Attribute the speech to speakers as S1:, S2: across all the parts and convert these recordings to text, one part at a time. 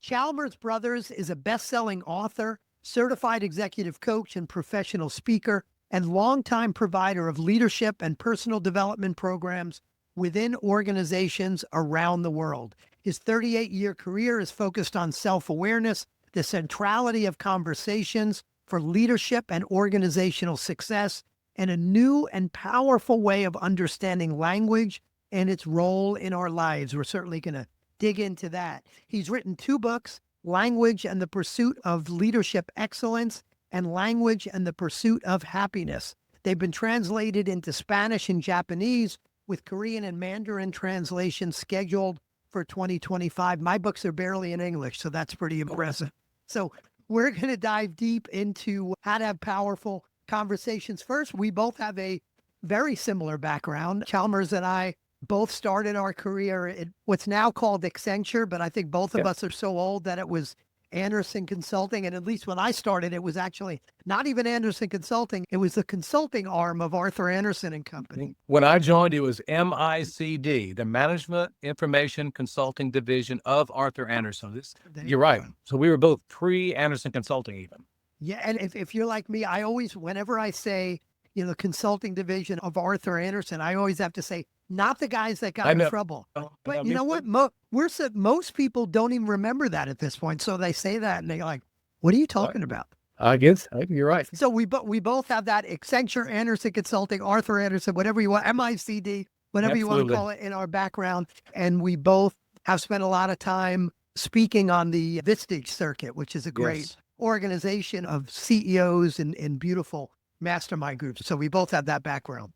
S1: Chalmers Brothers is a best-selling author, certified executive coach and professional speaker, and longtime provider of leadership and personal development programs within organizations around the world. His 38-year career is focused on self-awareness, the centrality of conversations for leadership and organizational success, and a new and powerful way of understanding language and its role in our lives. We're certainly going to dig into that. He's written 2 books, Language and the Pursuit of Leadership Excellence and Language and the Pursuit of Happiness. They've been translated into Spanish and Japanese, with Korean and Mandarin translations scheduled for 2025. My books are barely in English, so that's pretty impressive. So we're going to dive deep into how to have powerful conversations. First, we both have a very similar background. Chalmers and I both started our career at what's now called Accenture, but I think both of us are so old that it was Anderson Consulting. And at least when I started, it was actually not even Anderson Consulting. It was the consulting arm of Arthur Anderson and Company.
S2: When I joined, it was MICD, the Management Information Consulting Division of Arthur Anderson. You're right. So we were both pre-Anderson Consulting even.
S1: Yeah. And if you're like me, I always, whenever I say, the consulting division of Arthur Anderson, I always have to say, not the guys that got in trouble. But you know what? Most people don't even remember that at this point. So they say that and they're like, what are you talking about?
S2: I guess you're right.
S1: So we both have that Accenture, Anderson Consulting, Arthur Anderson, whatever you want, MICD, whatever you want to call it, in our background. And we both have spent a lot of time speaking on the Vistage circuit, which is a great organization of CEOs and beautiful mastermind groups. So we both have that background.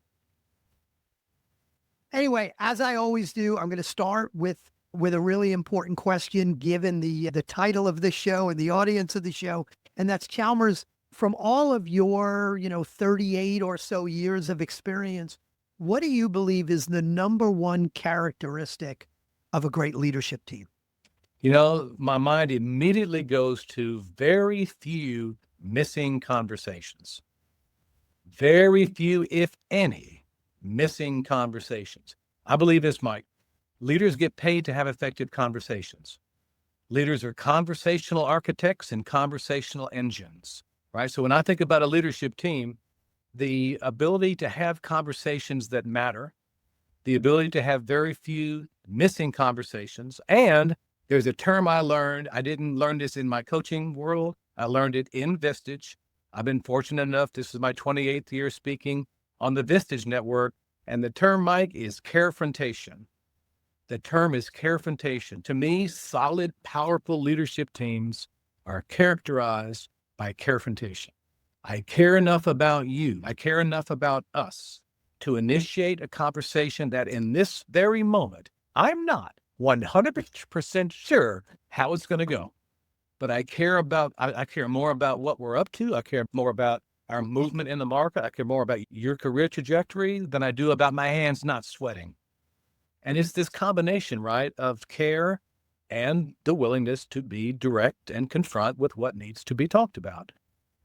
S1: Anyway, as I always do, I'm going to start with a really important question, given the title of this show and the audience of the show. And that's, Chalmers, from all of your, 38 or so years of experience, what do you believe is the number one characteristic of a great leadership team?
S2: My mind immediately goes to very few missing conversations. Very few, if any, missing conversations. I believe this, Mike. Leaders get paid to have effective conversations. Leaders are conversational architects and conversational engines, right? So when I think about a leadership team, the ability to have conversations that matter, the ability to have very few missing conversations, and there's a term I learned. I didn't learn this in my coaching world. I learned it in Vistage. I've been fortunate enough, this is my 28th year speaking on the Vistage network, and the term, Mike, is carefrontation. The term is carefrontation. To me, solid, powerful leadership teams are characterized by carefrontation. I care enough about you, I care enough about us to initiate a conversation that in this very moment, I'm not 100% sure how it's going to go. But I care more about what we're up to. I care more about our movement in the market. I care more about your career trajectory than I do about my hands not sweating. And it's this combination, right, of care and the willingness to be direct and confront with what needs to be talked about.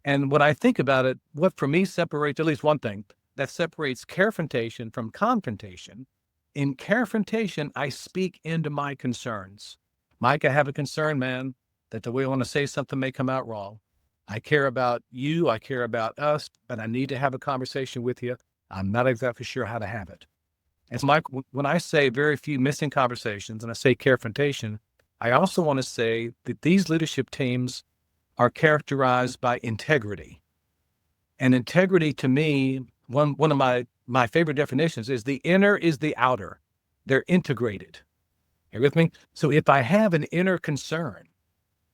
S2: And when I think about it, what for me separates, at least one thing, that separates carefrontation from confrontation. In carefrontation, I speak into my concerns. Mike, I have a concern, man, that the way I want to say something may come out wrong. I care about you, I care about us, but I need to have a conversation with you. I'm not exactly sure how to have it. And so, Mike, when I say very few missing conversations and I say carefrontation, I also want to say that these leadership teams are characterized by integrity. And integrity, to me, one of my favorite definitions is the inner is the outer. They're integrated. You with me? So if I have an inner concern,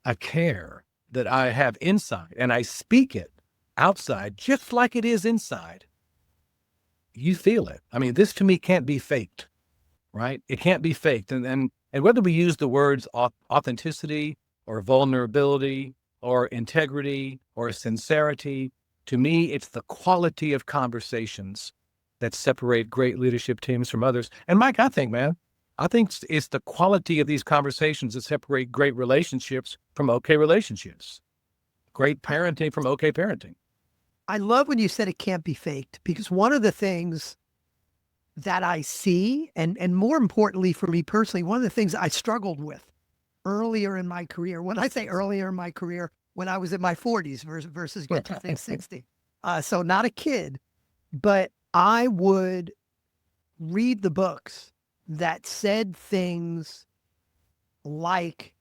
S2: a care that I have inside, and I speak it outside, just like it is inside, you feel it. I mean, this to me can't be faked, right? It can't be faked. And whether we use the words authenticity or vulnerability or integrity or sincerity, to me, it's the quality of conversations that separate great leadership teams from others. And Mike, I think it's the quality of these conversations that separate great relationships from okay relationships, great parenting from okay parenting.
S1: I love when you said it can't be faked, because one of the things that I see, and more importantly for me personally, one of the things I struggled with earlier in my career. When I say earlier in my career, when I was in my 40s versus get to think 60. So not a kid, but I would read the books that said things like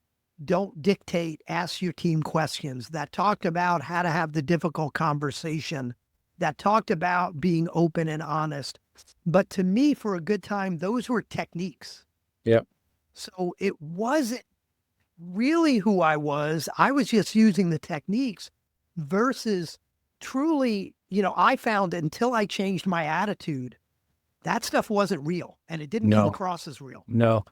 S1: don't dictate, ask your team questions, that talked about how to have the difficult conversation, that talked about being open and honest. But to me, for a good time, those were techniques.
S2: Yep.
S1: So it wasn't really who I was. I was just using the techniques versus truly, I found until I changed my attitude, that stuff wasn't real and it didn't come
S2: No,
S1: across as real.
S2: no.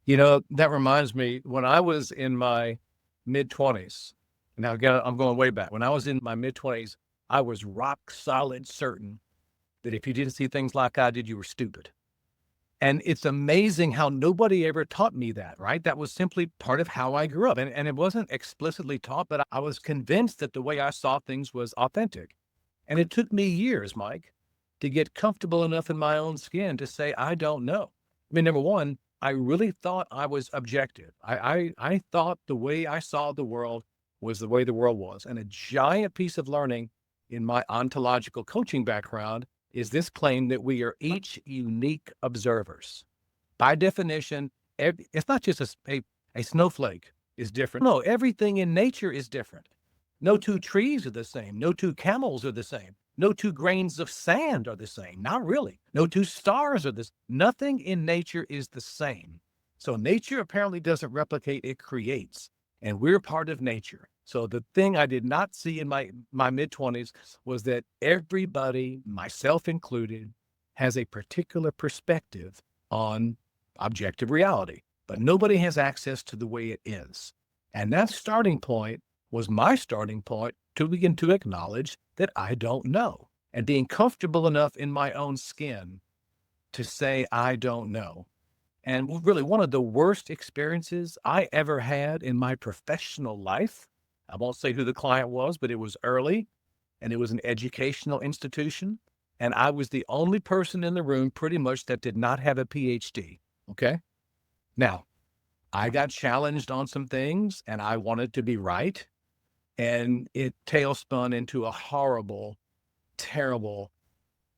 S2: That reminds me, when I was in my mid-20s, now again, I'm going way back. When I was in my mid-20s, I was rock solid certain that if you didn't see things like I did, you were stupid. And it's amazing how nobody ever taught me that, right? That was simply part of how I grew up. And it wasn't explicitly taught, but I was convinced that the way I saw things was authentic. And it took me years, Mike, to get comfortable enough in my own skin to say, I don't know. I mean, number one, I really thought I was objective. I thought the way I saw the world was the way the world was. And a giant piece of learning in my ontological coaching background is this claim that we are each unique observers. By definition, it's not just a snowflake is different. No, everything in nature is different. No two trees are the same. No two camels are the same. No two grains of sand are the same. Not really. No two stars are this. Nothing in nature is the same. So nature apparently doesn't replicate, it creates. And we're part of nature. So the thing I did not see in my mid-20s was that everybody, myself included, has a particular perspective on objective reality, but nobody has access to the way it is. And that starting point was my starting point to begin to acknowledge that I don't know, and being comfortable enough in my own skin to say, I don't know. And really, one of the worst experiences I ever had in my professional life, I won't say who the client was, but it was early, and it was an educational institution. And I was the only person in the room pretty much that did not have a PhD. Okay. Now, I got challenged on some things and I wanted to be right. And it tailspun into a horrible, terrible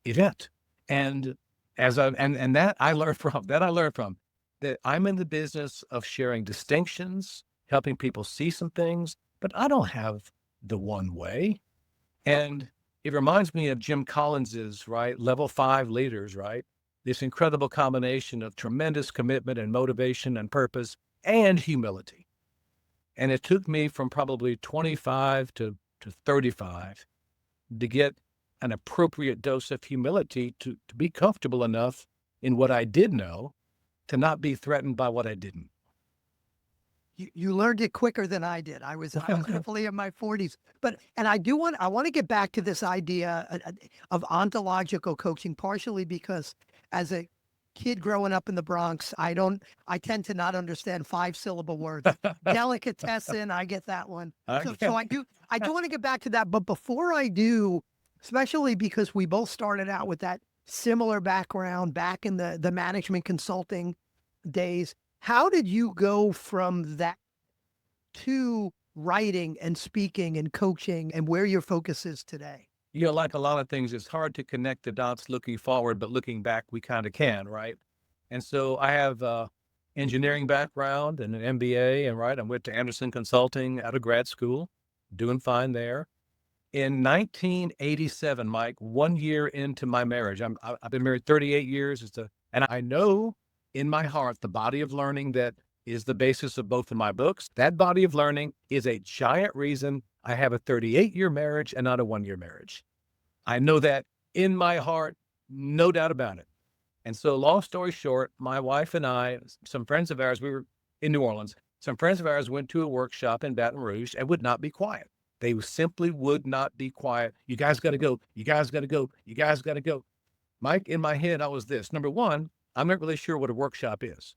S2: event. And that I learned from, that I'm in the business of sharing distinctions, helping people see some things, but I don't have the one way. And it reminds me of Jim Collins's, right? Level 5 leaders, right? This incredible combination of tremendous commitment and motivation and purpose and humility. And it took me from probably 25 to 35 to get an appropriate dose of humility to be comfortable enough in what I did know to not be threatened by what I didn't.
S1: You learned it quicker than I did. I was definitely in my 40s, and I want to get back to this idea of ontological coaching, partially because as a kid growing up in the Bronx, I tend to not understand 5-syllable words. Delicatessen, I get that one. So I do want to get back to that. But before I do, especially because we both started out with that similar background back in the management consulting days, how did you go from that to writing and speaking and coaching and where your focus is today?
S2: Like a lot of things, it's hard to connect the dots looking forward, but looking back, we kind of can, right? And so I have engineering background and an MBA, and I went to Anderson Consulting out of grad school, doing fine there. In 1987, Mike, 1 year into my marriage, I've been married 38 years, and I know in my heart the body of learning that is the basis of both of my books. That body of learning is a giant reason I have a 38-year marriage and not a 1-year marriage. I know that in my heart, no doubt about it. And so long story short, my wife and I, some friends of ours, we were in New Orleans, some friends of ours went to a workshop in Baton Rouge and would not be quiet. They simply would not be quiet. You guys got to go. You guys got to go. You guys got to go. Mike, in my head, I was this. Number one, I'm not really sure what a workshop is.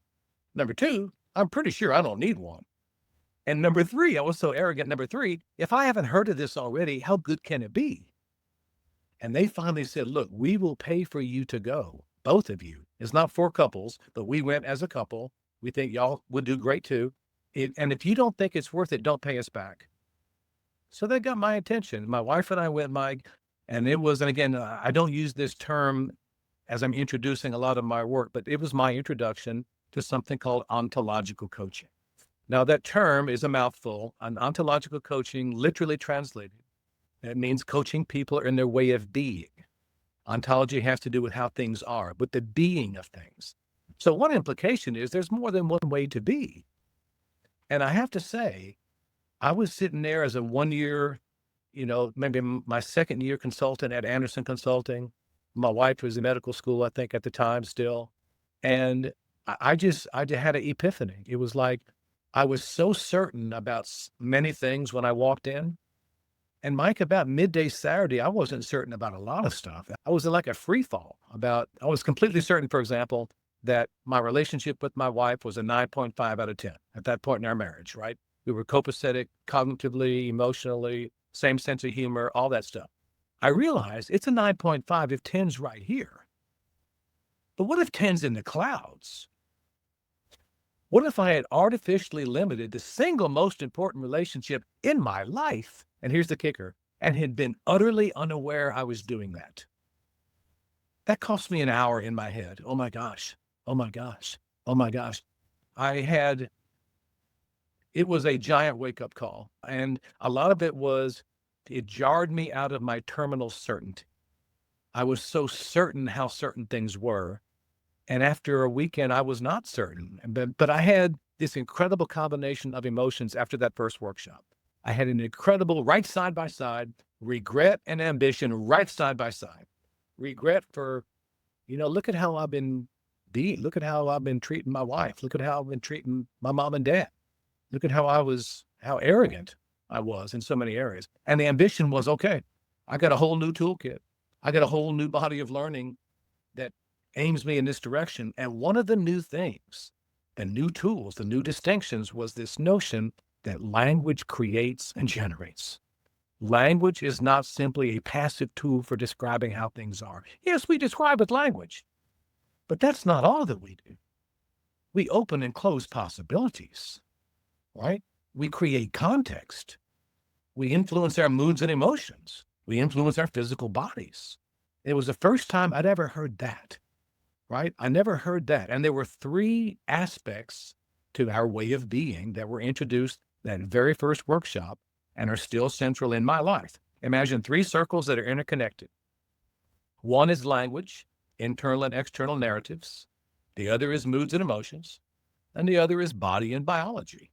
S2: Number two, I'm pretty sure I don't need one. And number three, I was so arrogant. Number three, if I haven't heard of this already, how good can it be? And they finally said, look, we will pay for you to go, both of you. It's not for couples, but we went as a couple. We think y'all would do great too. And if you don't think it's worth it, don't pay us back. So that got my attention. My wife and I went, Mike, and it was, and again, I don't use this term as I'm introducing a lot of my work, but it was my introduction to something called ontological coaching. Now, that term is a mouthful. An ontological coaching, literally translated, it means coaching people in their way of being. Ontology has to do with how things are, with the being of things. So one implication is there's more than one way to be. And I have to say, I was sitting there as a 1 year, maybe my second year consultant at Anderson Consulting. My wife was in medical school, I think, at the time still. And I just had an epiphany. It was like, I was so certain about many things when I walked in. And Mike, about midday Saturday, I wasn't certain about a lot of stuff. I was in like a free fall I was completely certain, for example, that my relationship with my wife was a 9.5 out of 10 at that point in our marriage, right? We were copacetic, cognitively, emotionally, same sense of humor, all that stuff. I realized it's a 9.5 if 10's right here. But what if 10's in the clouds? What if I had artificially limited the single most important relationship in my life, and here's the kicker, and had been utterly unaware I was doing that? That cost me an hour in my head. Oh my gosh. Oh my gosh. Oh my gosh. It was a giant wake-up call. And a lot of it jarred me out of my terminal certainty. I was so certain how certain things were. And after a weekend, I was not certain. But I had this incredible combination of emotions after that first workshop. I had an incredible right side by side, regret and ambition right side by side. Regret for, look at how I've been being. Look at how I've been treating my wife. Look at how I've been treating my mom and dad. Look at how arrogant I was in so many areas. And the ambition was, okay, I got a whole new toolkit. I got a whole new body of learning that aims me in this direction. And one of the new things, the new tools, the new distinctions was this notion that language creates and generates. Language is not simply a passive tool for describing how things are. Yes, we describe with language, but that's not all that we do. We open and close possibilities, right? We create context. We influence our moods and emotions. We influence our physical bodies. It was the first time I'd ever heard that, right? I never heard that. And there were 3 aspects to our way of being that were introduced that very first workshop and are still central in my life. Imagine 3 circles that are interconnected. One is language, internal and external narratives. The other is moods and emotions. And the other is body and biology.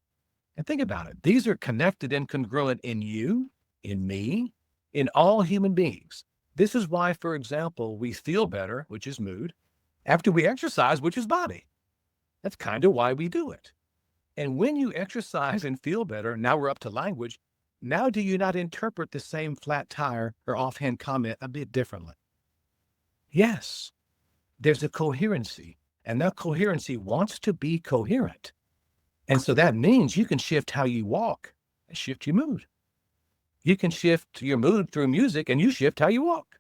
S2: And think about it. These are connected and congruent in you, in me, in all human beings. This is why, for example, we feel better, which is mood, after we exercise, which is body. That's kind of why we do it. And when you exercise and feel better, now we're up to language. Now do you not interpret the same flat tire or offhand comment a bit differently? Yes, there's a coherency, and that coherency wants to be coherent. And so that means you can shift how you walk and shift your mood. You can shift your mood through music and you shift how you walk.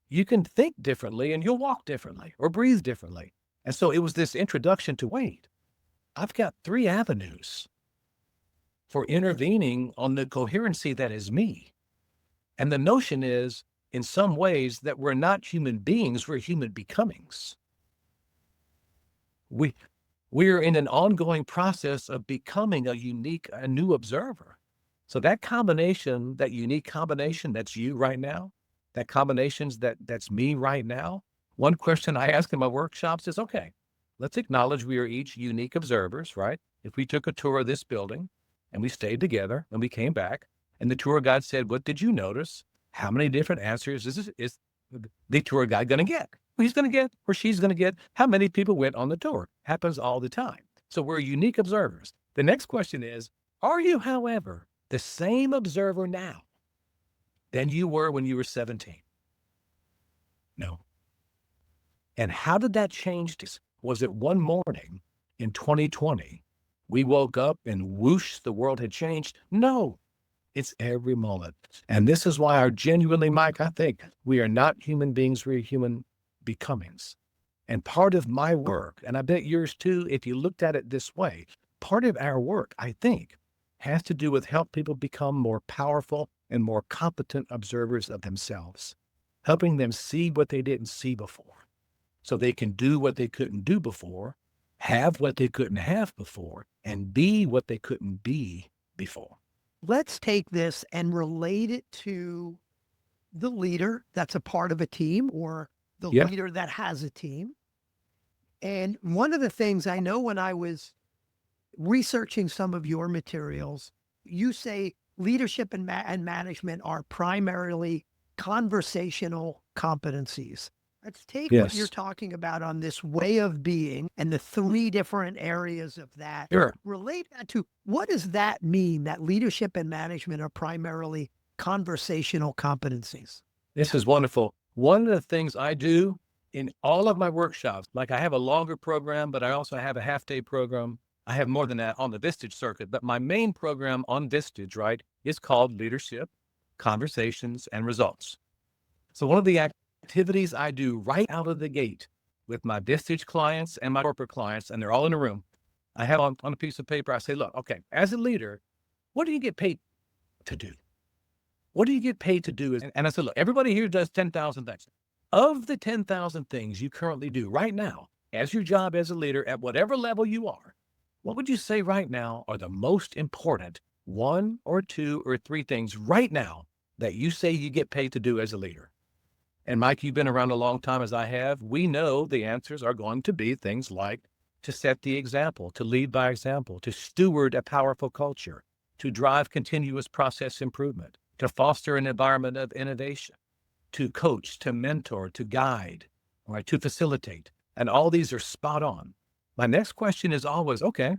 S2: You can think differently and you'll walk differently or breathe differently. And so it was this introduction to, wait, I've got 3 avenues for intervening on the coherency that is me. And the notion is, in some ways, that we're not human beings, we're human becomings. We're in an ongoing process of becoming a new observer. So that combination, that unique combination, that's you right now, that combination's that's me right now. One question I ask in my workshops is, okay, let's acknowledge we are each unique observers, right? If we took a tour of this building and we stayed together and we came back and the tour guide said, what did you notice? How many different answers is the tour guide going to get? He's going to get, or she's going to get, how many people went on the tour? Happens all the time. So we're unique observers. The next question is, are you, however, the same observer now than you were when you were 17? No. And how did that change? Was it one morning in 2020, we woke up and whoosh, the world had changed? No, it's every moment. And this is why genuinely, Mike, I think we are not human beings, we're human becomings. And part of my work, and I bet yours too, if you looked at it this way, part of our work, I think, has to do with help people become more powerful and more competent observers of themselves, helping them see what they didn't see before so they can do what they couldn't do before, have what they couldn't have before, and be what they couldn't be before.
S1: Let's take this and relate it to the leader that's a part of a team or the
S2: Yeah.
S1: leader that has a team. And one of the things I know when I was researching some of your materials, you say leadership and management are primarily conversational competencies. Let's take what you're
S2: Yes.
S1: talking about on this way of being and the three different areas of that.
S2: Sure.
S1: Relate that to what does that mean that leadership and management are primarily conversational competencies?
S2: This is wonderful. One of the things I do in all of my workshops, like I have a longer program, but I also have a half-day program. I have more than that on the Vistage circuit, but my main program on Vistage, right, is called Leadership, Conversations, and Results. So one of the activities I do right out of the gate with my Vistage clients and my corporate clients, and they're all in a room, I have on a piece of paper, I say, look, okay, as a leader, what do you get paid to do? What do you get paid to do? And I said, look, everybody here does 10,000 things. Of the 10,000 things you currently do right now, as your job as a leader at whatever level you are, what would you say right now are the most important one or two or three things right now that you say you get paid to do as a leader? And Mike, you've been around a long time as I have. We know the answers are going to be things like to set the example, to lead by example, to steward a powerful culture, to drive continuous process improvement, to foster an environment of innovation, to coach, to mentor, to guide, right, to facilitate. And all these are spot on. My next question is always, okay,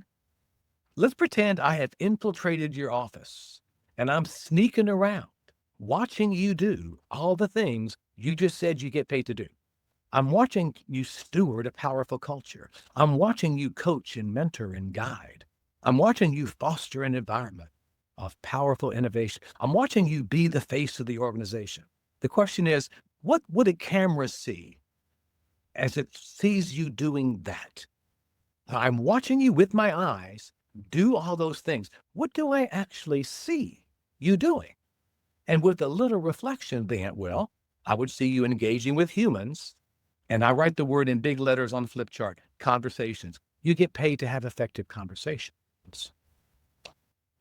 S2: let's pretend I have infiltrated your office and I'm sneaking around, watching you do all the things you just said you get paid to do. I'm watching you steward a powerful culture. I'm watching you coach and mentor and guide. I'm watching you foster an environment of powerful innovation. I'm watching you be the face of the organization. The question is, what would a camera see as it sees you doing that? I'm watching you with my eyes do all those things. What do I actually see you doing? And with a little reflection, then, well, I would see you engaging with humans. And I write the word in big letters on the flip chart, conversations. You get paid to have effective conversations.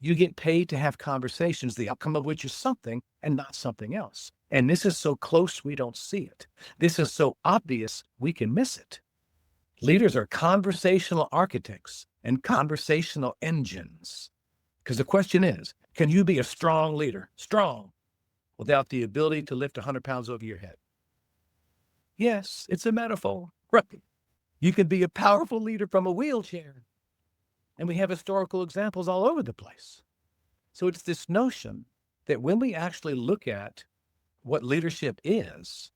S2: You get paid to have conversations, the outcome of which is something and not something else. And this is so close we don't see it. This is so obvious we can miss it. Leaders are conversational architects and conversational engines. Because the question is, can you be a strong leader, strong, without the ability to lift 100 pounds over your head? Yes, it's a metaphor. Right. You can be a powerful leader from a wheelchair. And we have historical examples all over the place. So it's this notion that when we actually look at what leadership is,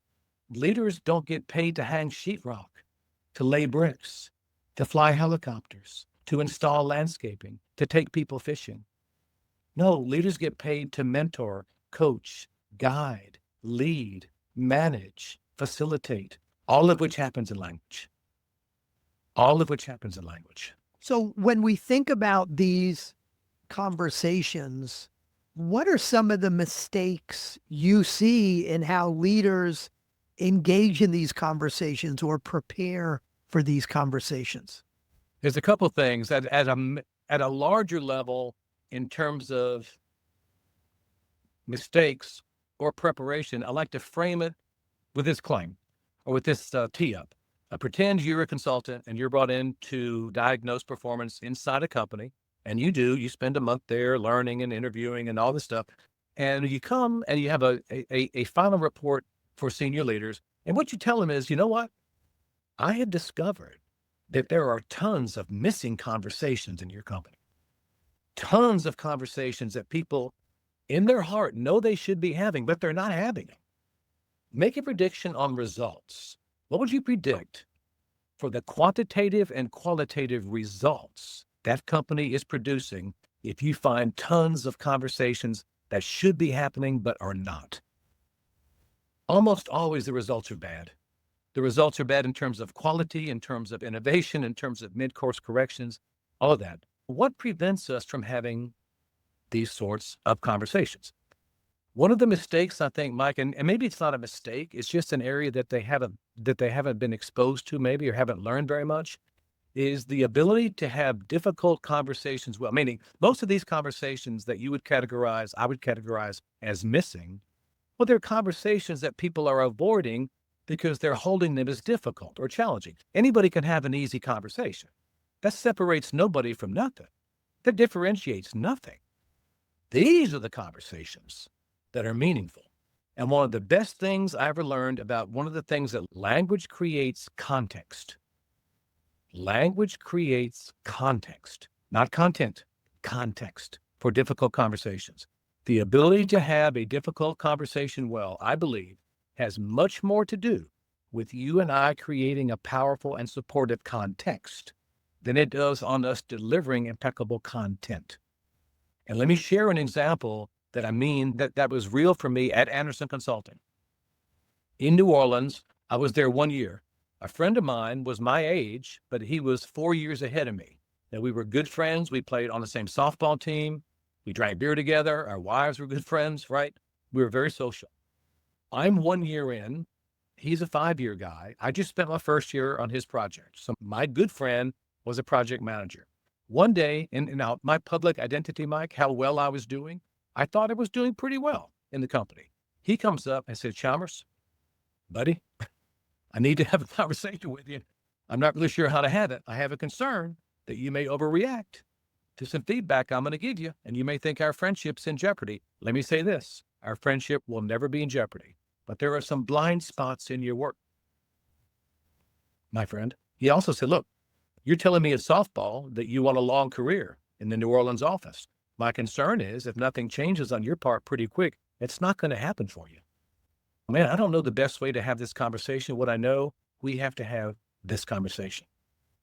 S2: leaders don't get paid to hang sheetrock, to lay bricks, to fly helicopters, to install landscaping, to take people fishing. No, leaders get paid to mentor, coach, guide, lead, manage, facilitate, all of which happens in language. All of which happens in language.
S1: So when we think about these conversations, what are some of the mistakes you see in how leaders engage in these conversations or prepare for these conversations?
S2: There's a couple things at a larger level in terms of mistakes or preparation. I like to frame it with this claim or with this tee up. Pretend you're a consultant and you're brought in to diagnose performance inside a company. And you spend a month there learning and interviewing and all this stuff. And you come and you have a final report for senior leaders. And what you tell them is, you know what? I have discovered that there are tons of missing conversations in your company. Tons of conversations that people in their heart know they should be having, but they're not having them. Make a prediction on results. What would you predict for the quantitative and qualitative results that company is producing if you find tons of conversations that should be happening but are not? Almost always the results are bad. The results are bad in terms of quality, in terms of innovation, in terms of mid-course corrections, all of that. What prevents us from having these sorts of conversations? One of the mistakes, I think, Mike, and maybe it's not a mistake, it's just an area that they haven't been exposed to maybe or haven't learned very much, is the ability to have difficult conversations well, meaning most of these conversations that I would categorize as missing, well, they're conversations that people are avoiding because they're holding them as difficult or challenging. Anybody can have an easy conversation. That separates nobody from nothing. That differentiates nothing. These are the conversations that are meaningful. And one of the best things I ever learned about one of the things that language creates context. Language creates context, not content, context for difficult conversations. The ability to have a difficult conversation well, I believe, has much more to do with you and I creating a powerful and supportive context than it does on us delivering impeccable content. And let me share an example that was real for me at Anderson Consulting. In New Orleans, I was there 1 year. A friend of mine was my age, but he was 4 years ahead of me. And we were good friends. We played on the same softball team. We drank beer together. Our wives were good friends, right? We were very social. I'm 1 year in. He's a 5-year guy. I just spent my first year on his project. So my good friend was a project manager. One day, and now my public identity, Mike, how well I was doing, I thought I was doing pretty well in the company. He comes up and said, Chalmers, buddy, I need to have a conversation with you. I'm not really sure how to have it. I have a concern that you may overreact to some feedback I'm going to give you, and you may think our friendship's in jeopardy. Let me say this. Our friendship will never be in jeopardy, but there are some blind spots in your work, my friend. He also said, look, you're telling me at softball that you want a long career in the New Orleans office. My concern is if nothing changes on your part pretty quick, it's not going to happen for you. Man, I don't know the best way to have this conversation. What I know, we have to have this conversation.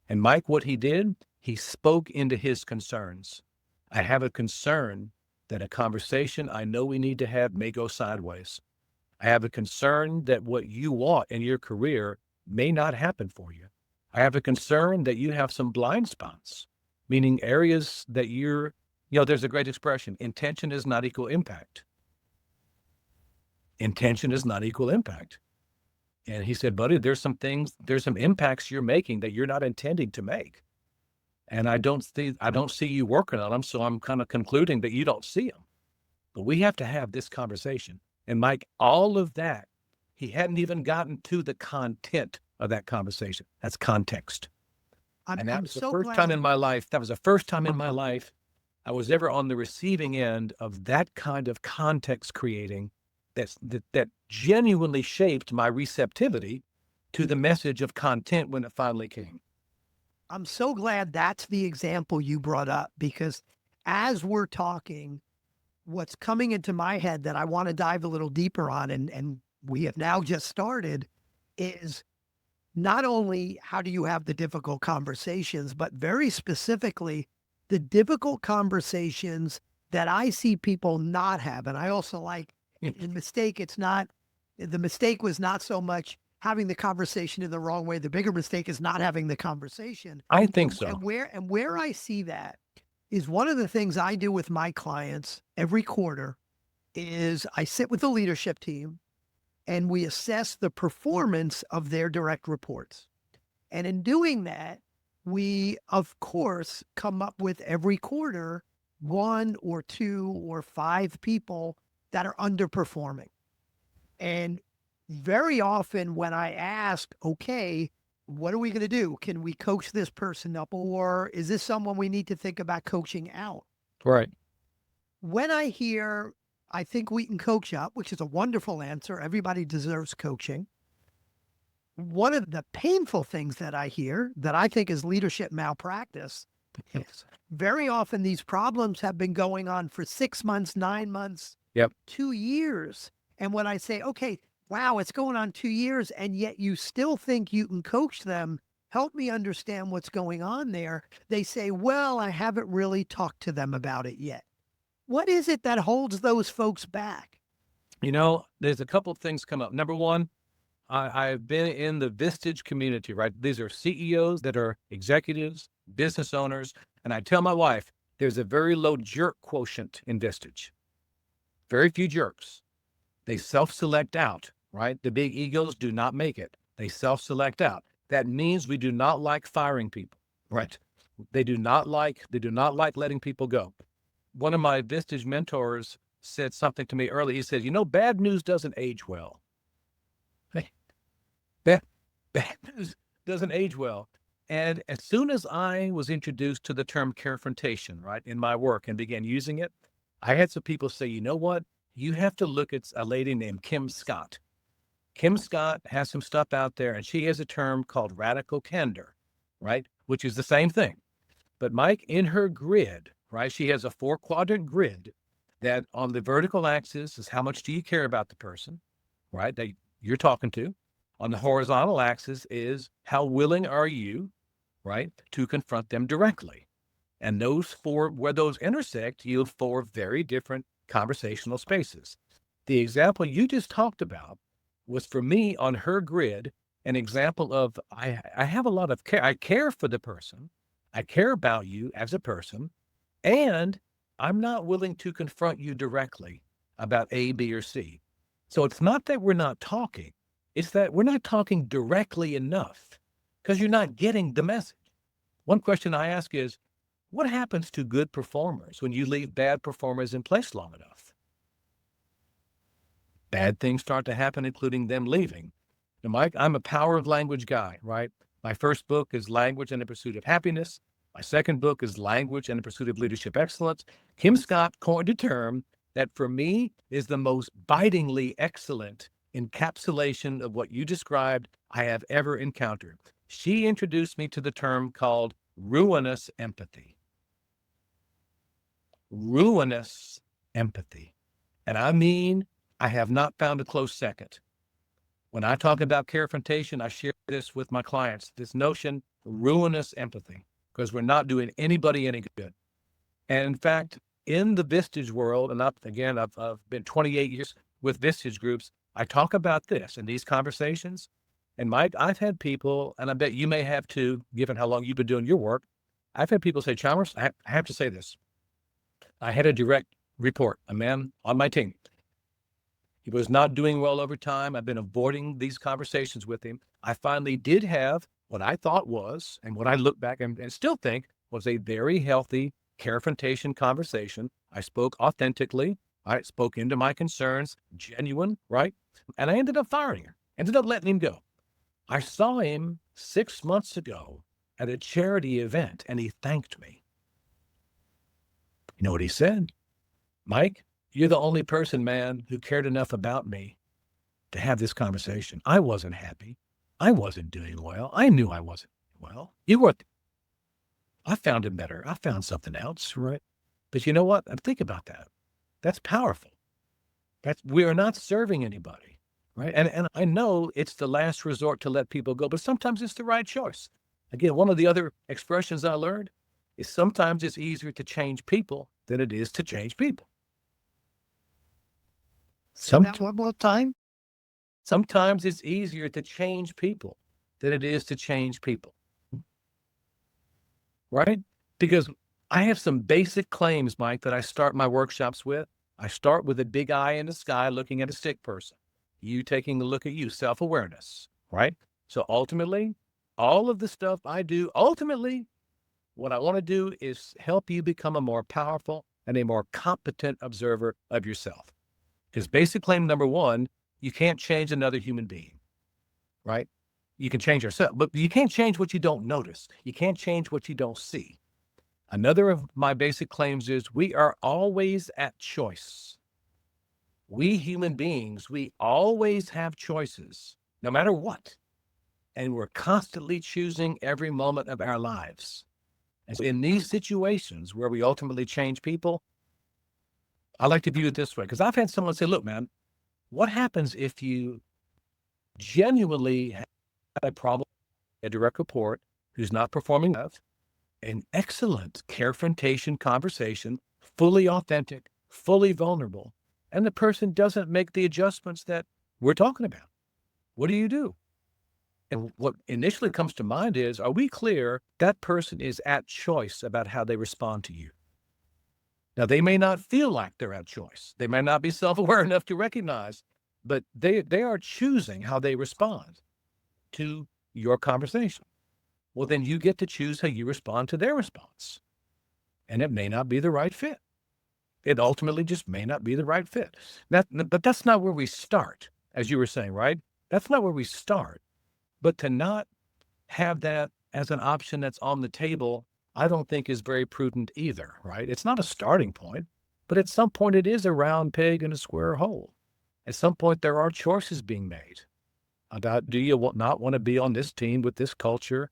S2: And Mike, what he did, he spoke into his concerns. I have a concern that a conversation I know we need to have may go sideways. I have a concern that what you want in your career may not happen for you. I have a concern that you have some blind spots, meaning areas that there's a great expression, intention is not equal impact. Intention is not equal impact. And he said, buddy, there's some impacts you're making that you're not intending to make. And I don't see you working on them. So I'm kind of concluding that you don't see them, but we have to have this conversation. And Mike, all of that, he hadn't even gotten to the content of that conversation. That's context. And that was the first time in my life. That was the first time in my life I was ever on the receiving end of that kind of context creating that genuinely shaped my receptivity to the message of content when it finally came.
S1: I'm so glad that's the example you brought up, because as we're talking, what's coming into my head that I want to dive a little deeper on, and we have now just started, is not only how do you have the difficult conversations, but very specifically, the difficult conversations that I see people not have. And I also like the mistake was not so much having the conversation in the wrong way. The bigger mistake is not having the conversation.
S2: I think so.
S1: And where I see that is one of the things I do with my clients every quarter is I sit with the leadership team and we assess the performance of their direct reports. And in doing that, we, of course, come up with every quarter 1 or 2 or 5 people that are underperforming. And very often when I ask, okay, what are we going to do? Can we coach this person up, or is this someone we need to think about coaching out?
S2: Right.
S1: When I hear, I think we can coach up, which is a wonderful answer. Everybody deserves coaching. One of the painful things that I hear that I think is leadership malpractice is very often these problems have been going on for 6 months, 9 months, 2 years. And when I say, okay, wow, it's going on 2 years, and yet you still think you can coach them, help me understand what's going on there. They say, well, I haven't really talked to them about it yet. What is it that holds those folks back?
S2: There's a couple of things come up. Number one, I've been in the Vistage community, right? These are CEOs that are executives business owners. And I tell my wife, there's a very low jerk quotient in Vistage. Very few jerks. They self-select out, right? The big egos do not make it. They self-select out. That means we do not like firing people, right? They do not like letting people go. One of my Vistage mentors said something to me early. He said, bad news doesn't age well. Hey, bad news doesn't age well. And as soon as I was introduced to the term carefrontation, right, in my work and began using it, I had some people say, you know what? You have to look at a lady named Kim Scott. Kim Scott has some stuff out there, and she has a term called radical candor, right, which is the same thing. But Mike, in her grid, right, she has a 4-quadrant grid that on the vertical axis is how much do you care about the person, right, that you're talking to. On the horizontal axis is how willing are you, right, to confront them directly. And those four, where those intersect, yield 4 very different conversational spaces. The example you just talked about was, for me, on her grid, an example of I have a lot of care. I care for the person. I care about you as a person, and I'm not willing to confront you directly about A, B, or C. So it's not that we're not talking. It's that we're not talking directly enough because you're not getting the message. One question I ask is, what happens to good performers when you leave bad performers in place long enough? Bad things start to happen, including them leaving. Now, Mike, I'm a power of language guy, right? My first book is Language and the Pursuit of Happiness. My second book is Language and the Pursuit of Leadership Excellence. Kim Scott coined a term that for me is the most bitingly excellent encapsulation of what you described I have ever encountered. She introduced me to the term called ruinous empathy. Ruinous empathy. And I mean, I have not found a close second. When I talk about carefrontation, I share this with my clients, this notion, ruinous empathy, because we're not doing anybody any good. And in fact, in the Vistage world, and I've been 28 years with Vistage groups, I talk about this in these conversations. And Mike, I've had people, and I bet you may have too, given how long you've been doing your work, I've had people say, Chalmers, I have to say this. I had a direct report, a man on my team. He was not doing well over time. I've been avoiding these conversations with him. I finally did have what I thought was, and what I look back and still think was, a very healthy carefrontation conversation. I spoke authentically. I spoke into my concerns, genuine, right? And I ended up firing him, ended up letting him go. I saw him 6 months ago at a charity event, and he thanked me. You know what he said? Mike, you're the only person, man, who cared enough about me to have this conversation. I wasn't happy. I wasn't doing well. I knew I wasn't well. You weren't. I found it better. I found something else, right? But you know what? Think about that. That's powerful. We are not serving anybody, right? And I know it's the last resort to let people go, but sometimes it's the right choice. Again, one of the other expressions I learned is sometimes it's easier to change people than it is to change people.
S1: That one more time.
S2: Sometimes it's easier to change people than it is to change people. Right? Because I have some basic claims, Mike, that I start my workshops with. I start with a big eye in the sky looking at a sick person. You taking a look at you, self-awareness, right? So ultimately, all of the stuff I do, ultimately, what I want to do is help you become a more powerful and a more competent observer of yourself. Because basic claim number one, you can't change another human being, right? You can change yourself, but you can't change what you don't notice. You can't change what you don't see. Another of my basic claims is we are always at choice. We human beings, we always have choices, no matter what. And we're constantly choosing every moment of our lives. And so in these situations where we ultimately change people, I like to view it this way, because I've had someone say, look, man, what happens if you genuinely have a problem, a direct report who's not performing enough, an excellent carefrontation conversation, fully authentic, fully vulnerable, and the person doesn't make the adjustments that we're talking about? What do you do? And what initially comes to mind is, are we clear that person is at choice about how they respond to you? Now, they may not feel like they're at choice. They may not be self-aware enough to recognize, but they are choosing how they respond to your conversation. Well, then you get to choose how you respond to their response. And it may not be the right fit. It ultimately just may not be the right fit. But that's not where we start, as you were saying, right? That's not where we start. But to not have that as an option that's on the table, I don't think is very prudent either, right? It's not a starting point, but at some point it is a round peg in a square hole. At some point there are choices being made about, do you not want to be on this team with this culture,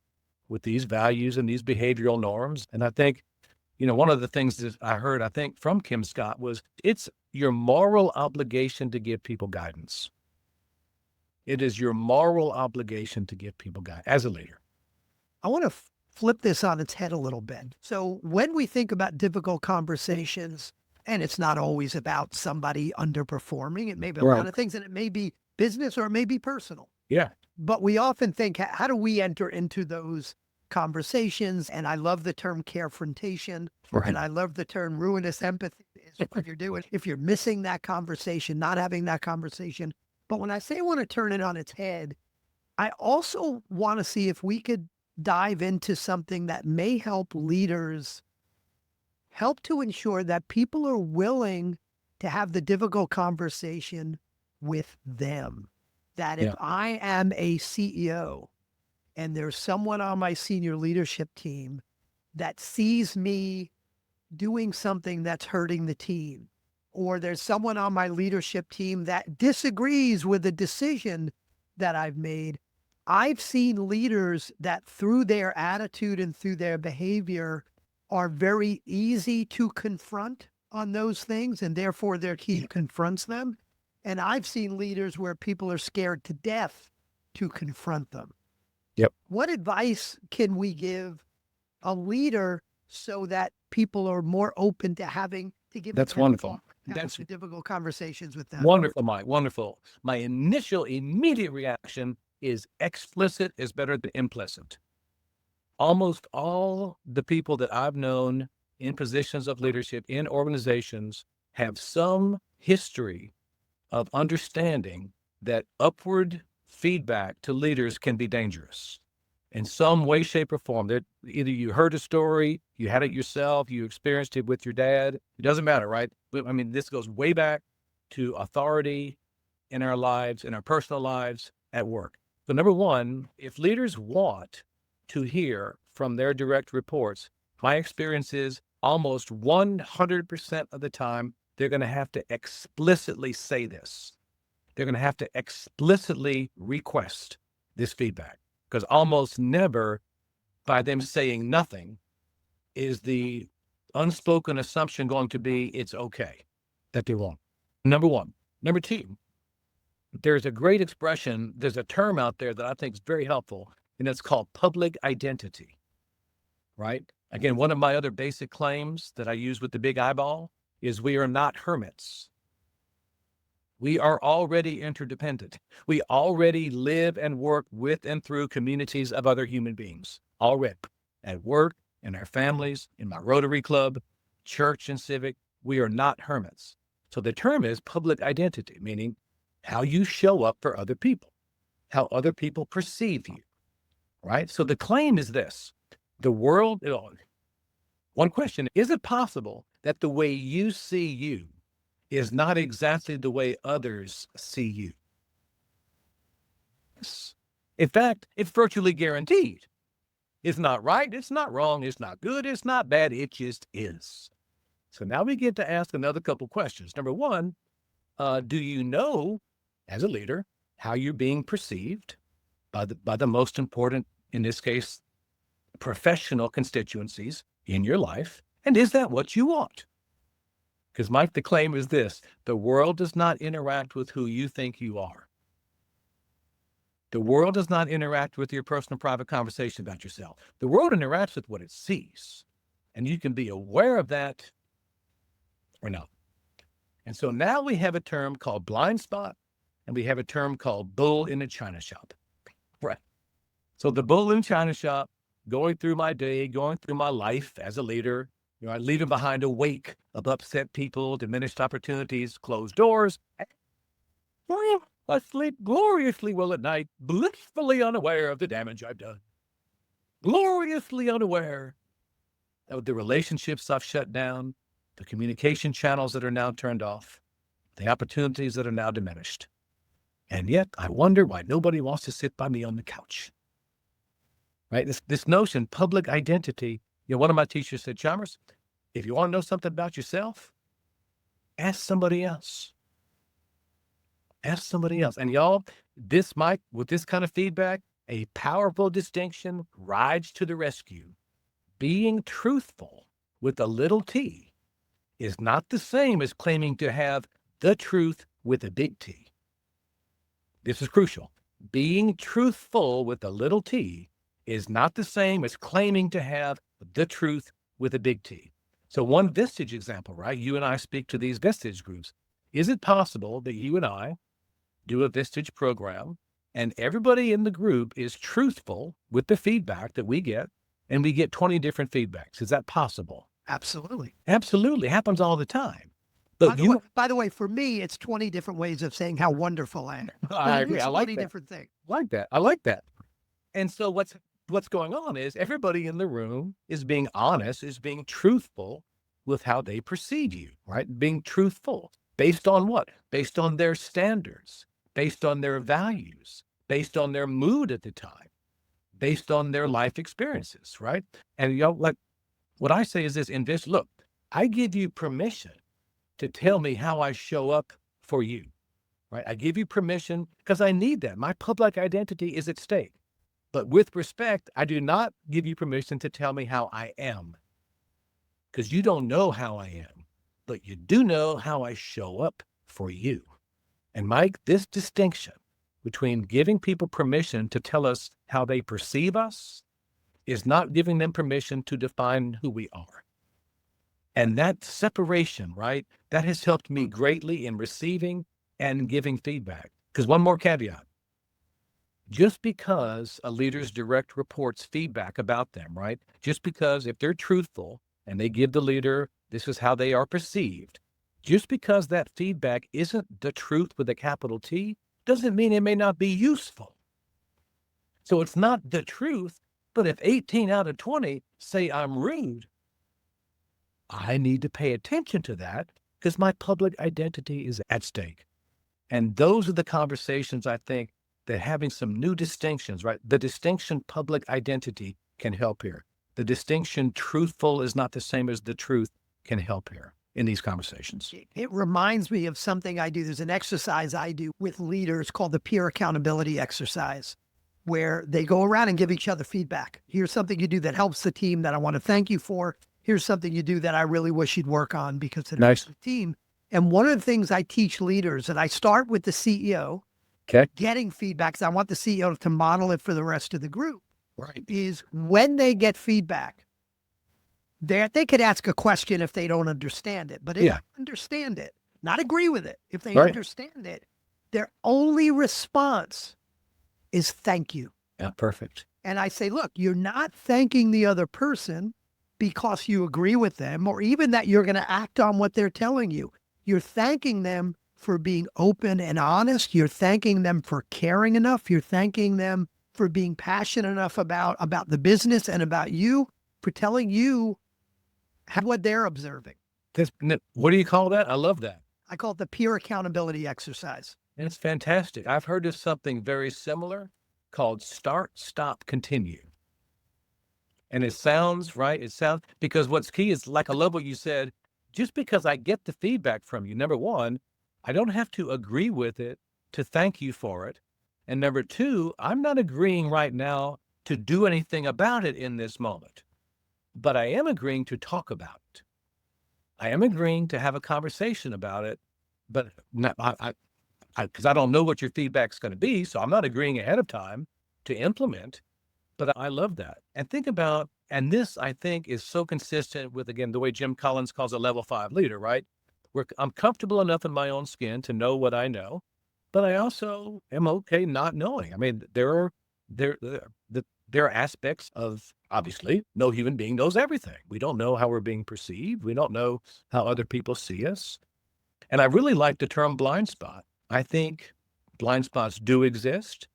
S2: with these values and these behavioral norms? And I think, one of the things that I heard, I think, from Kim Scott was, it's your moral obligation to give people guidance. It is your moral obligation to give people guidance as a leader.
S1: I want to flip this on its head a little bit. So when we think about difficult conversations, and it's not always about somebody underperforming, it may be a lot of things, and it may be business or it may be personal.
S2: Yeah.
S1: But we often think, how do we enter into those conversations? And I love the term carefrontation, and I love the term ruinous empathy is what you're doing. If you're missing that conversation, not having that conversation. But when I say I want to turn it on its head, I also want to see if we could dive into something that may help leaders help to ensure that people are willing to have the difficult conversation with them. That if I am a CEO and there's someone on my senior leadership team that sees me doing something that's hurting the team, or there's someone on my leadership team that disagrees with a decision that I've made, I've seen leaders that through their attitude and through their behavior are very easy to confront on those things, and therefore their team confronts them. And I've seen leaders where people are scared to death to confront them.
S2: Yep.
S1: What advice can we give a leader so that people are more open to having to give?
S2: That's wonderful.
S1: That's the difficult conversations with them.
S2: Wonderful, Mike. Wonderful. My immediate reaction is explicit is better than implicit. Almost all the people that I've known in positions of leadership in organizations have some history of understanding that upward feedback to leaders can be dangerous in some way, shape, or form. That either you heard a story, you had it yourself, you experienced it with your dad. It doesn't matter, right? I mean, this goes way back to authority in our lives, in our personal lives, at work. So number one, if leaders want to hear from their direct reports, my experience is almost 100% of the time, they're going to have to explicitly say this. They're going to have to explicitly request this feedback, because almost never by them saying nothing is the unspoken assumption going to be it's okay that they won't. Number one. Number two, there's a great expression, there's a term out there that I think is very helpful, and it's called public identity, right? Again, one of my other basic claims that I use with the big eyeball is we are not hermits. We are already interdependent. We already live and work with and through communities of other human beings, already. At work, in our families, in my Rotary Club, church and civic, we are not hermits. So the term is public identity, meaning how you show up for other people, how other people perceive you, right? So the claim is this: the world, one question, is it possible that the way you see you is not exactly the way others see you? Yes. In fact, it's virtually guaranteed. It's not right, it's not wrong, it's not good, it's not bad, it just is. So now we get to ask another couple questions. Number one, do you know, as a leader, how you're being perceived by the most important, in this case, professional constituencies in your life? And is that what you want? Because, Mike, the claim is this: the world does not interact with who you think you are. The world does not interact with your personal private conversation about yourself. The world interacts with what it sees. And you can be aware of that or not. And so now we have a term called blind spot, and we have a term called bull in a china shop. Right. So the bull in China shop, going through my day, going through my life as a leader, I leaving behind a wake of upset people, diminished opportunities, closed doors. I sleep gloriously well at night, blissfully unaware of the damage I've done. Gloriously unaware of the relationships I've shut down, the communication channels that are now turned off, the opportunities that are now diminished. And yet I wonder why nobody wants to sit by me on the couch. Right? This notion, public identity. One of my teachers said, Chalmers, if you want to know something about yourself, ask somebody else. Ask somebody else. And y'all, with this kind of feedback, a powerful distinction rides to the rescue. Being truthful with a little t is not the same as claiming to have the truth with a big T. This is crucial. Being truthful with a little t is not the same as claiming to have the truth with a big T. So one Vistage example, right? You and I speak to these Vistage groups. Is it possible that you and I do a Vistage program and everybody in the group is truthful with the feedback that we get, and we get 20 different feedbacks? Is that possible?
S1: Absolutely.
S2: Absolutely. Happens all the time.
S1: By the way, for me, it's 20 different ways of saying how wonderful I am.
S2: I agree. I like
S1: 20
S2: that.
S1: different things.
S2: I like that. And so what's going on is everybody in the room is being honest, is being truthful with how they perceive you, right? Being truthful. Based on what? Based on their standards, based on their values, based on their mood at the time, based on their life experiences, right? And like what I say is this, look, I give you permission to tell me how I show up for you, right? I give you permission because I need that. My public identity is at stake. But with respect, I do not give you permission to tell me how I am, because you don't know how I am, but you do know how I show up for you. And Mike, this distinction between giving people permission to tell us how they perceive us is not giving them permission to define who we are. And that separation, right, that has helped me greatly in receiving and giving feedback. Because one more caveat, just because a leader's direct reports feedback about them, right, just because if they're truthful and they give the leader, this is how they are perceived, just because that feedback isn't the truth with a capital T, doesn't mean it may not be useful. So it's not the truth, but if 18 out of 20 say I'm rude, I need to pay attention to that because my public identity is at stake. And those are the conversations, I think, that having some new distinctions, right? The distinction public identity can help here. The distinction truthful is not the same as the truth can help here in these conversations.
S1: It reminds me of something I do. There's an exercise I do with leaders called the peer accountability exercise, where they go around and give each other feedback. Here's something you do that helps the team that I want to thank you for. Here's something you do that I really wish you'd work on because it helps the team. And one of the things I teach leaders, and I start with the CEO, getting feedback, because I want the CEO to model it for the rest of the group,
S2: right,
S1: is when they get feedback, they could ask a question if they don't understand it. But if they understand it, not agree with it, if they understand it, their only response is thank you.
S2: Yeah, perfect.
S1: And I say, look, you're not thanking the other person because you agree with them or even that you're going to act on what they're telling you. You're thanking them for being open and honest. You're thanking them for caring enough. You're thanking them for being passionate enough about the business and about you, for telling you what they're observing.
S2: What do you call that? I love that.
S1: I call it the peer accountability exercise.
S2: It's fantastic. I've heard of something very similar called start, stop, continue. And it sounds right. Because what's key is, like, I love what you said, just because I get the feedback from you, number one, I don't have to agree with it to thank you for it. And number two, I'm not agreeing right now to do anything about it in this moment, but I am agreeing to talk about it. I am agreeing to have a conversation about it, but because I don't know what your feedback's going to be, so I'm not agreeing ahead of time to implement. But I love that. And think about, and this I think is so consistent with, again, the way Jim Collins calls a level 5 leader, right? Where I'm comfortable enough in my own skin to know what I know, but I also am okay not knowing. I mean, the there are aspects of, obviously, no human being knows everything. We don't know how we're being perceived. We don't know how other people see us. And I really like the term blind spot. I think blind spots do exist.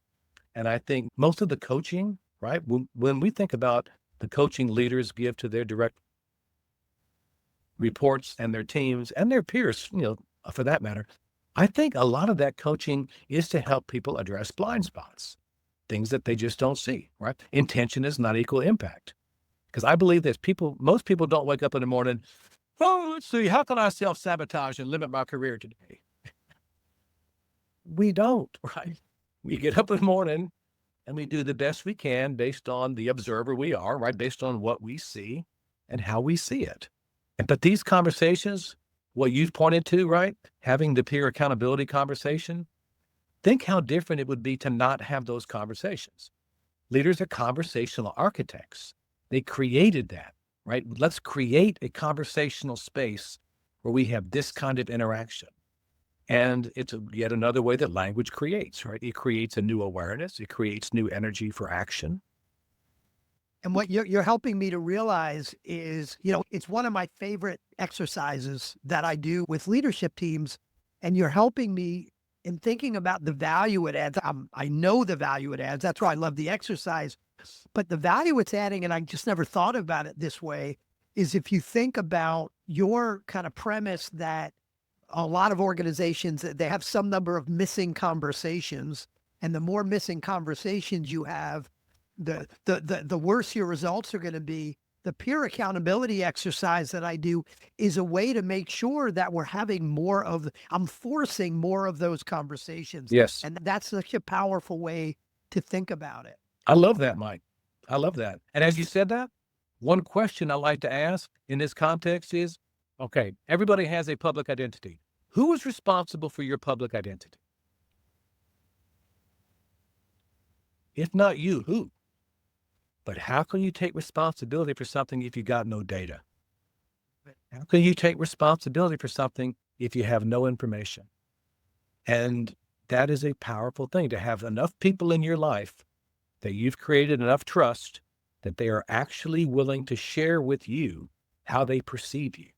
S2: And I think most of the coaching, right, when we think about the coaching leaders give to their direct reports and their teams and their peers, for that matter, I think a lot of that coaching is to help people address blind spots, things that they just don't see, right? Intention is not equal impact. Because I believe that most people don't wake up in the morning, oh, let's see, how can I self-sabotage and limit my career today? We don't, right? We get up in the morning and we do the best we can based on the observer we are, right? Based on what we see and how we see it. But these conversations, what you've pointed to, right? Having the peer accountability conversation, think how different it would be to not have those conversations. Leaders are conversational architects. They created that, right? Let's create a conversational space where we have this kind of interaction. And it's yet another way that language creates, right? It creates a new awareness. It creates new energy for action.
S1: And what you're helping me to realize is, it's one of my favorite exercises that I do with leadership teams. And you're helping me in thinking about the value it adds. I know the value it adds. That's why I love the exercise. But the value it's adding, and I just never thought about it this way, is if you think about your kind of premise that a lot of organizations, they have some number of missing conversations, and the more missing conversations you have, the worse your results are going to be. The peer accountability exercise that I do is a way to make sure that we're having I'm forcing more of those conversations.
S2: Yes.
S1: And that's such a powerful way to think about it.
S2: I love that, Mike. I love that. And as you said that, one question I like to ask in this context is, okay, everybody has a public identity. Who is responsible for your public identity? If not you, who? But how can you take responsibility for something if you got no data? How can you take responsibility for something if you have no information? And that is a powerful thing, to have enough people in your life that you've created enough trust that they are actually willing to share with you how they perceive you.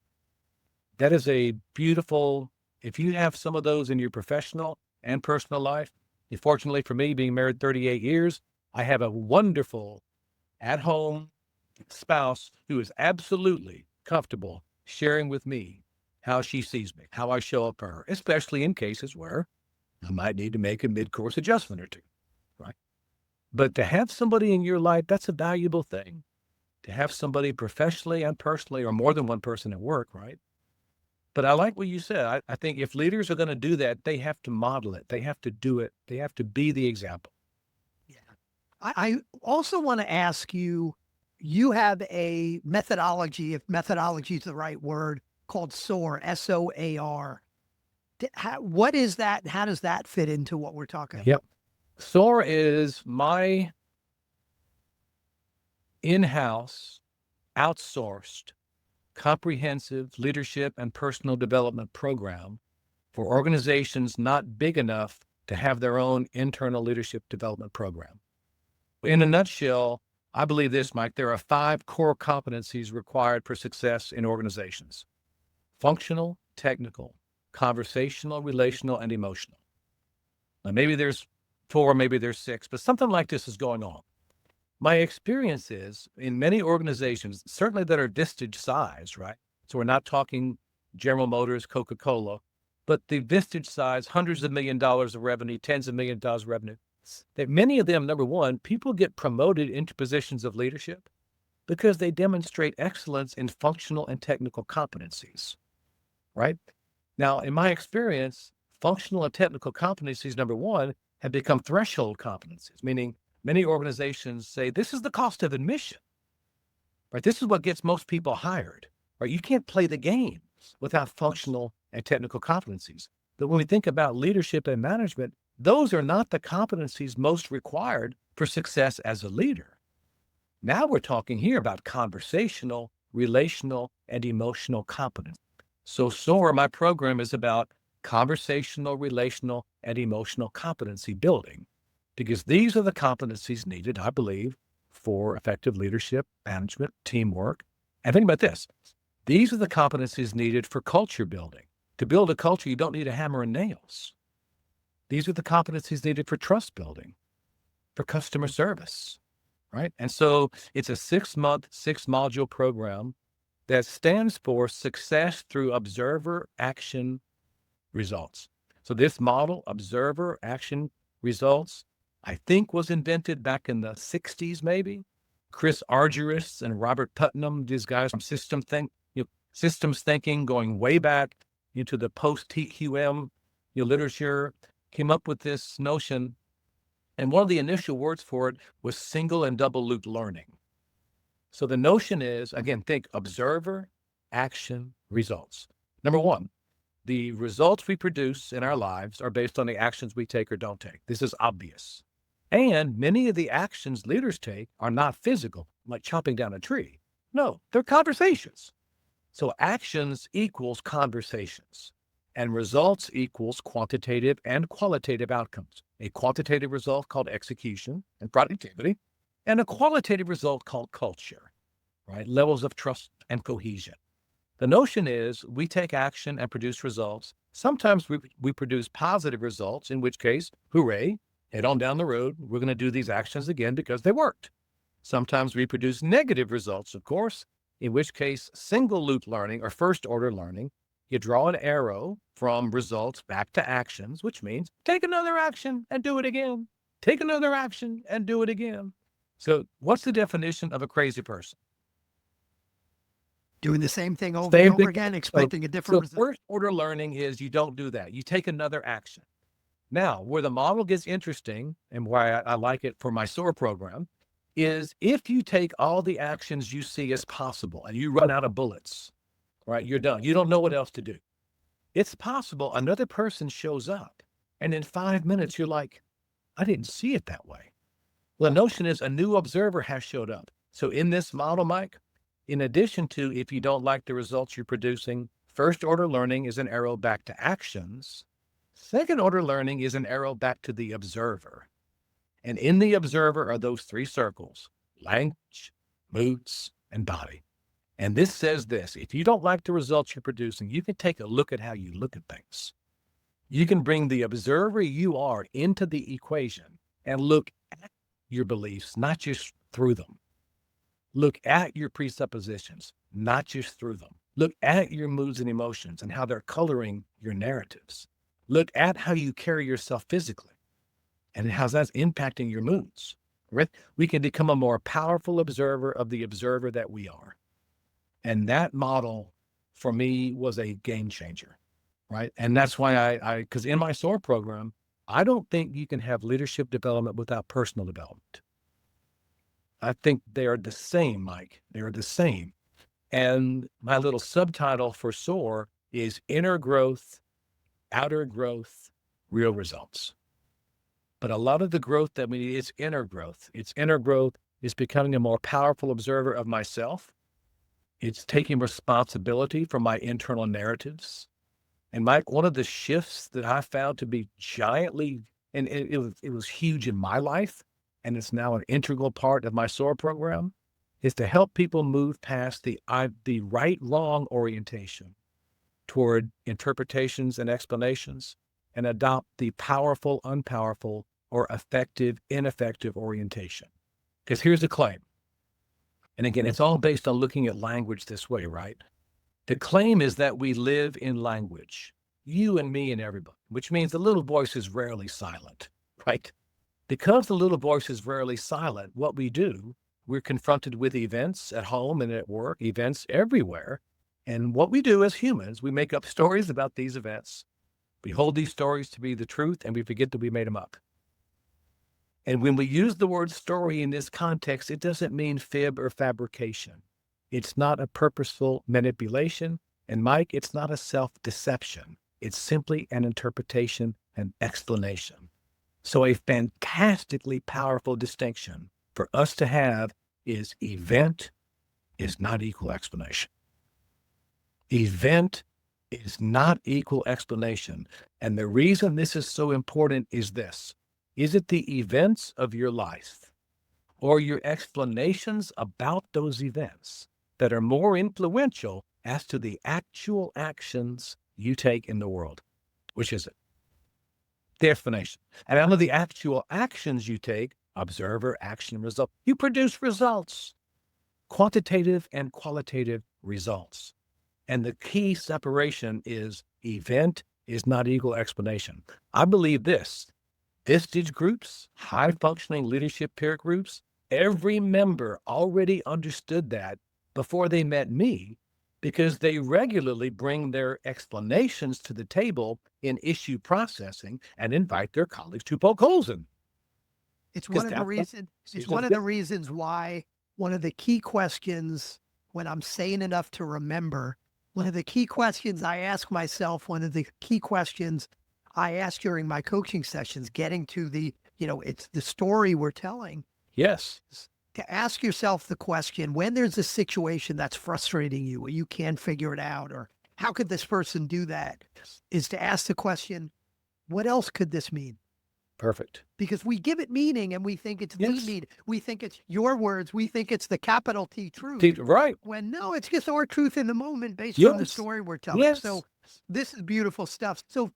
S2: That is a beautiful, if you have some of those in your professional and personal life, fortunately for me, being married 38 years, I have a wonderful at-home spouse who is absolutely comfortable sharing with me how she sees me, how I show up for her, especially in cases where I might need to make a mid-course adjustment or two, right? But to have somebody in your life, that's a valuable thing. To have somebody professionally and personally, or more than one person at work, right? But I like what you said. I think if leaders are going to do that, they have to model it. They have to do it. They have to be the example.
S1: Yeah. I also want to ask you, you have a methodology, if methodology is the right word, called SOAR, SOAR. What is that? How does that fit into what we're talking about?
S2: Yep. SOAR is my in-house, outsourced, comprehensive leadership and personal development program for organizations not big enough to have their own internal leadership development program. In a nutshell, I believe this, Mike, there are 5 core competencies required for success in organizations: functional, technical, conversational, relational, and emotional. Now, maybe there's 4, maybe there's 6, but something like this is going on. My experience is in many organizations, certainly that are Vistage size, right? So we're not talking General Motors, Coca-Cola, but the Vistage size, hundreds of $millions of revenue, tens of $millions of revenue. That many of them, number one, people get promoted into positions of leadership because they demonstrate excellence in functional and technical competencies, right? Now, in my experience, functional and technical competencies, number one, have become threshold competencies, meaning many organizations say, this is the cost of admission, right? This is what gets most people hired, right? You can't play the game without functional and technical competencies. But when we think about leadership and management, those are not the competencies most required for success as a leader. Now we're talking here about conversational, relational, and emotional competence. So SOAR, my program, is about conversational, relational, and emotional competency building, because these are the competencies needed, I believe, for effective leadership, management, teamwork. And think about this. These are the competencies needed for culture building. To build a culture, you don't need a hammer and nails. These are the competencies needed for trust building, for customer service, right? And so it's a 6-month, 6-module program that stands for success through observer, action, results. So this model, observer, action, results, I think was invented back in the 60s, maybe. Chris Argyris and Robert Putnam, these guys from systems thinking, going way back into the post-TQM literature, came up with this notion. And one of the initial words for it was single and double loop learning. So the notion is, again, think observer, action, results. Number one, the results we produce in our lives are based on the actions we take or don't take. This is obvious. And many of the actions leaders take are not physical, like chopping down a tree. No, they're conversations. So actions equals conversations, and results equals quantitative and qualitative outcomes. A quantitative result called execution and productivity, and a qualitative result called culture, right? Levels of trust and cohesion. The notion is we take action and produce results. Sometimes we produce positive results, in which case, hooray, head on down the road. We're going to do these actions again because they worked. Sometimes we produce negative results, of course, in which case single loop learning or first order learning, you draw an arrow from results back to actions, which means take another action and do it again. Take another action and do it again. So what's the definition of a crazy person?
S1: Doing the same thing over and over again, expecting a different result.
S2: First order learning is you don't do that. You take another action. Now, where the model gets interesting and why I like it for my SOAR program is if you take all the actions you see as possible and you run out of bullets, right? You're done. You don't know what else to do. It's possible another person shows up and in 5 minutes you're like, I didn't see it that way. Well, the notion is a new observer has showed up. So in this model, Mike, in addition to if you don't like the results you're producing, first order learning is an arrow back to actions. Second order learning is an arrow back to the observer. And in the observer are those 3 circles: language, moods, and body. And this says this: if you don't like the results you're producing, you can take a look at how you look at things. You can bring the observer you are into the equation and look at your beliefs, not just through them. Look at your presuppositions, not just through them. Look at your moods and emotions and how they're coloring your narratives. Look at how you carry yourself physically and how that's impacting your moods. Right? We can become a more powerful observer of the observer that we are. And that model for me was a game changer, right? And that's why because in my SOAR program, I don't think you can have leadership development without personal development. I think they are the same, Mike. They are the same. And my little subtitle for SOAR is inner growth, outer growth, real results. But a lot of the growth that we need is inner growth. It's inner growth is becoming a more powerful observer of myself. It's taking responsibility for my internal narratives. And Mike, one of the shifts that I found to be giantly, and it was huge in my life, and it's now an integral part of my SOAR program, is to help people move past the right-wrong orientation toward interpretations and explanations and adopt the powerful, unpowerful, or effective, ineffective orientation. Because here's the claim. And again, it's all based on looking at language this way, right? The claim is that we live in language, you and me and everybody, which means the little voice is rarely silent, right? Because the little voice is rarely silent, what we do, we're confronted with events at home and at work, events everywhere. And what we do as humans, we make up stories about these events. We hold these stories to be the truth and we forget that we made them up. And when we use the word story in this context, it doesn't mean fib or fabrication. It's not a purposeful manipulation. And Mike, it's not a self-deception. It's simply an interpretation and explanation. So a fantastically powerful distinction for us to have is event is not equal explanation. Event is not equal explanation. And the reason this is so important is this. Is it the events of your life or your explanations about those events that are more influential as to the actual actions you take in the world? Which is it? The explanation. And out of the actual actions you take, observer, action, result, you produce results, quantitative and qualitative results. And the key separation is event is not equal explanation. I believe this. Vistage groups, high-functioning leadership peer groups, every member already understood that before they met me because they regularly bring their explanations to the table in issue processing and invite their colleagues to poke holes in.
S1: It's one of the reasons. It's one of the reasons why one of the key questions when I'm sane enough to remember, one of the key questions I ask myself, one of the key questions I ask during my coaching sessions, getting to the, it's the story we're telling.
S2: Yes.
S1: To ask yourself the question, when there's a situation that's frustrating you, or you can't figure it out, or how could this person do that, is to ask the question, what else could this mean?
S2: Perfect.
S1: Because we give it meaning and we think it's the meaning. We think it's your words. We think it's the capital T truth.
S2: Right.
S1: When no, it's just our truth in the moment based on the story we're telling.
S2: Yes.
S1: So this is beautiful stuff. So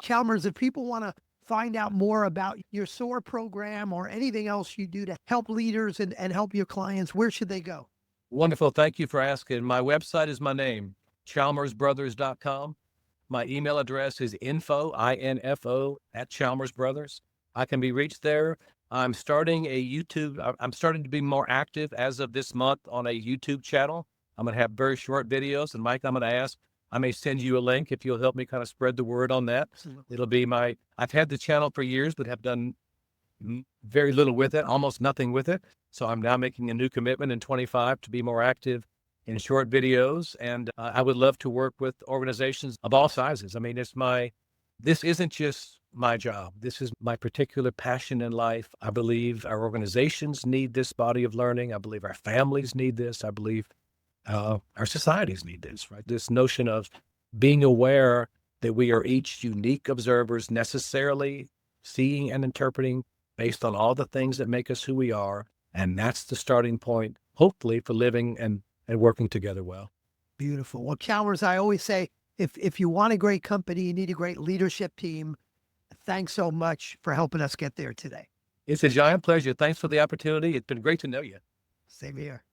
S1: Chalmers, if people want to find out more about your SOAR program or anything else you do to help leaders and help your clients, where should they go?
S2: Wonderful. Thank you for asking. My website is my name, chalmersbrothers.com. My email address is info, I-N-F-O, @ChalmersBrothers. I can be reached there. I'm starting to be more active as of this month on a YouTube channel. I'm going to have very short videos. And Mike, I'm going to ask, I may send you a link if you'll help me kind of spread the word on that.
S1: Absolutely.
S2: It'll be I've had the channel for years, but have done very little with it, almost nothing with it. So I'm now making a new commitment in 25 to be more active in short videos. And I would love to work with organizations of all sizes. I mean, this isn't just my job. This is my particular passion in life. I believe our organizations need this body of learning. I believe our families need this. I believe our societies need this, right? This notion of being aware that we are each unique observers, necessarily seeing and interpreting based on all the things that make us who we are. And that's the starting point, hopefully, for living and working together well.
S1: Beautiful. Well, Chalmers, I always say, if you want a great company, you need a great leadership team. Thanks so much for helping us get there today.
S2: It's a giant pleasure. Thanks for the opportunity. It's been great to know you.
S1: Same here.